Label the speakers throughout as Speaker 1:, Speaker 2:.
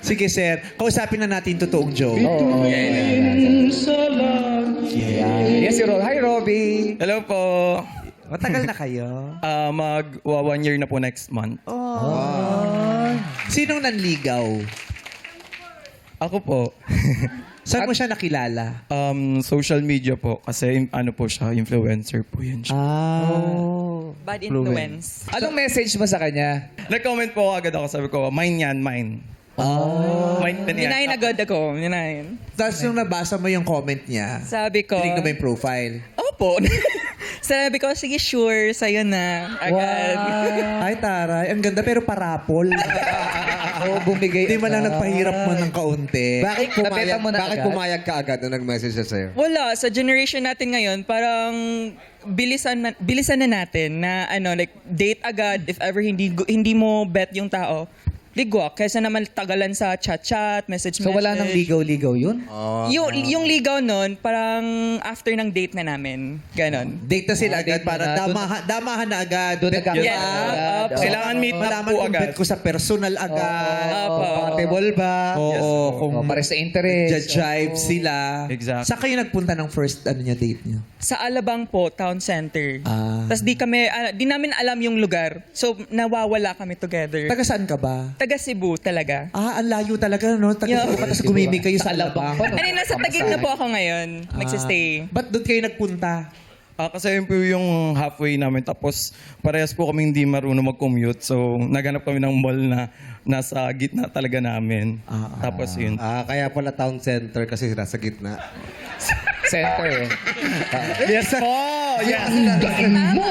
Speaker 1: Sige, sir. Kausapin na natin totoong Joe.
Speaker 2: Oo.
Speaker 3: Yan, si Rob. Hi, Robby.
Speaker 2: Hello po.
Speaker 1: Matagal na kayo?
Speaker 2: Mag 1 year na po next month.
Speaker 1: Sinong nanligaw?
Speaker 2: Ako po.
Speaker 1: Saan mo siya nakilala?
Speaker 2: Social media po. Kasi ano po siya, influencer po yun siya.
Speaker 4: Bad influence.
Speaker 3: Anong message mo sa kanya?
Speaker 2: Nag-comment po agad ako. Sabi ko, mine yan, mine. Mine din yan.
Speaker 4: Ninayin agad ako. Ninayin.
Speaker 1: Tapos nung nabasa mo yung comment niya,
Speaker 4: Sabi ko,
Speaker 1: tinignan mo yung profile.
Speaker 4: opo. Sabi ko, sige, sure, sa'yo na. Agad.
Speaker 1: Ay, taray. Ang ganda pero parapol.
Speaker 3: Bumigay.
Speaker 1: Hindi man lang nagpahirap mo ng kaunti.
Speaker 5: Bakit
Speaker 3: Nabeta mo na
Speaker 5: bakit
Speaker 3: agad?
Speaker 5: pumayag ka agad na nag-message siya sa'yo?
Speaker 4: Wala. Sa generation natin ngayon, parang bilisan na natin na like date agad if ever hindi mo bet yung tao. Ligwak. Kaysa naman tagalan sa chat-chat, message.
Speaker 3: So wala nang ligaw-ligaw yun?
Speaker 4: Yung ligaw nun, parang after ng date na namin. Ganon.
Speaker 1: Date na sila agad
Speaker 3: date
Speaker 1: para
Speaker 3: na.
Speaker 1: damahan na agad.
Speaker 3: Doon
Speaker 1: Bet
Speaker 3: nagkakaroon
Speaker 1: niya.
Speaker 3: agad.
Speaker 4: Opo.
Speaker 2: Kailangan meet up
Speaker 1: Malaman
Speaker 2: po
Speaker 1: kung
Speaker 2: agad.
Speaker 1: bet ko sa personal agad.
Speaker 4: Opo.
Speaker 3: Compatible ba?
Speaker 1: Oo. Kung
Speaker 3: Pare sa interest.
Speaker 1: jive sila.
Speaker 2: Exactly.
Speaker 1: Saan kayo nagpunta ng first date niyo?
Speaker 4: Sa Alabang po, town center.
Speaker 1: Ah.
Speaker 4: Tapos di namin alam yung lugar. So, nawawala kami together.
Speaker 1: Taga saan ka ba?
Speaker 4: Taga Cebu talaga.
Speaker 1: Ang layo talaga, no? Taga
Speaker 4: Yeah.
Speaker 1: Cebu ka, tapos gumimik kayo sa Alabang.
Speaker 4: Ano, nasa Taguig na po ako ngayon. Nagsistay.
Speaker 1: Ba't doon kayo nagpunta?
Speaker 2: Kasi yun po yung halfway namin. Tapos parehas po kami hindi marunong mag-commute. So naghanap kami ng mall na nasa gitna talaga namin. Tapos yun.
Speaker 5: Kaya pala town center kasi nasa gitna.
Speaker 3: Center.
Speaker 2: Yes po! Yes! Tama!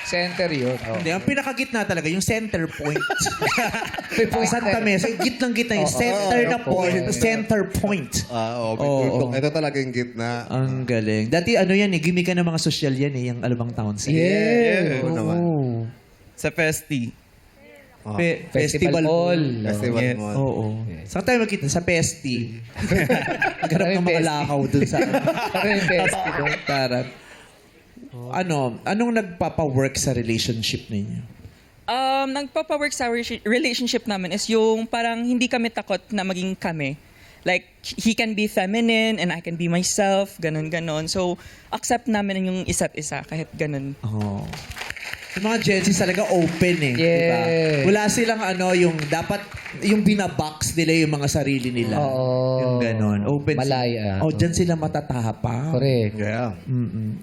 Speaker 3: Center yun.
Speaker 1: Hindi, ang pinakagitna talaga, yung center point.
Speaker 3: May point
Speaker 1: Santa Mesa, gitnang-gitna yung center na point. Center point.
Speaker 5: Okay.
Speaker 1: Oo.
Speaker 5: Ito talaga yung gitna.
Speaker 1: Ang galing. Dati ano yan gimmick ka ng mga social yan yung Alabang Town Center.
Speaker 3: Yeah.
Speaker 5: Oo naman.
Speaker 2: Sa Festi.
Speaker 1: Festival Mall.
Speaker 5: Festival
Speaker 2: Yes.
Speaker 5: Mall.
Speaker 1: Oo. Saan tayo magkita? Sa Pesti. Naghanap ng mga
Speaker 3: Pesti.
Speaker 1: lakaw dun sa...
Speaker 3: Ano yung best?
Speaker 1: Tarat. Anong nagpapa-work sa relationship ninyo?
Speaker 4: Nagpapawork sa relationship namin is yung parang hindi kami takot na maging kami. Like, he can be feminine and I can be myself, ganun-ganon. So, accept namin yung isa't isa kahit ganun.
Speaker 1: Oh. Yung mga Gen Z talaga open
Speaker 3: Yes.
Speaker 1: diba? Wala silang yung dapat, yung binabox nila yung mga sarili nila.
Speaker 3: Oo.
Speaker 1: Yung ganon. Open.
Speaker 3: Malaya.
Speaker 1: Dyan sila matatapang.
Speaker 3: Correct.
Speaker 5: Yeah.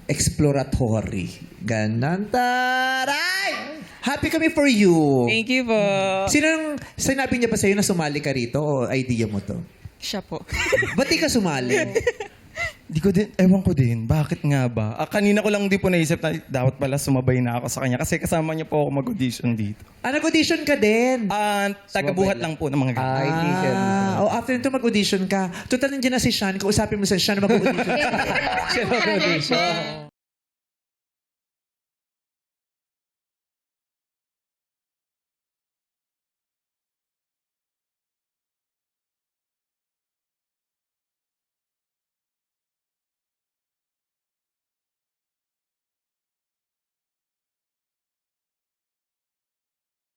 Speaker 1: Exploratory. Ganon. Taray! Happy kami for you.
Speaker 4: Thank you po.
Speaker 1: Sinabi niya pa sa'yo na sumali ka rito o idea mo to?
Speaker 4: Siya po.
Speaker 1: Ba't di ka sumali?
Speaker 2: Di ko din, ewan ko din, bakit nga ba? Kanina ko lang di po naisip na dapat pala sumabay na ako sa kanya kasi kasama niya po ako mag-audition dito.
Speaker 1: Nag-audition ka din?
Speaker 2: Tagabuhat lang po ng mga ganyan.
Speaker 1: After nito mag-audition ka. Total nandiyan na si Sean. Kausapin mo si Sean na mag-audition.
Speaker 3: Siya mag-audition.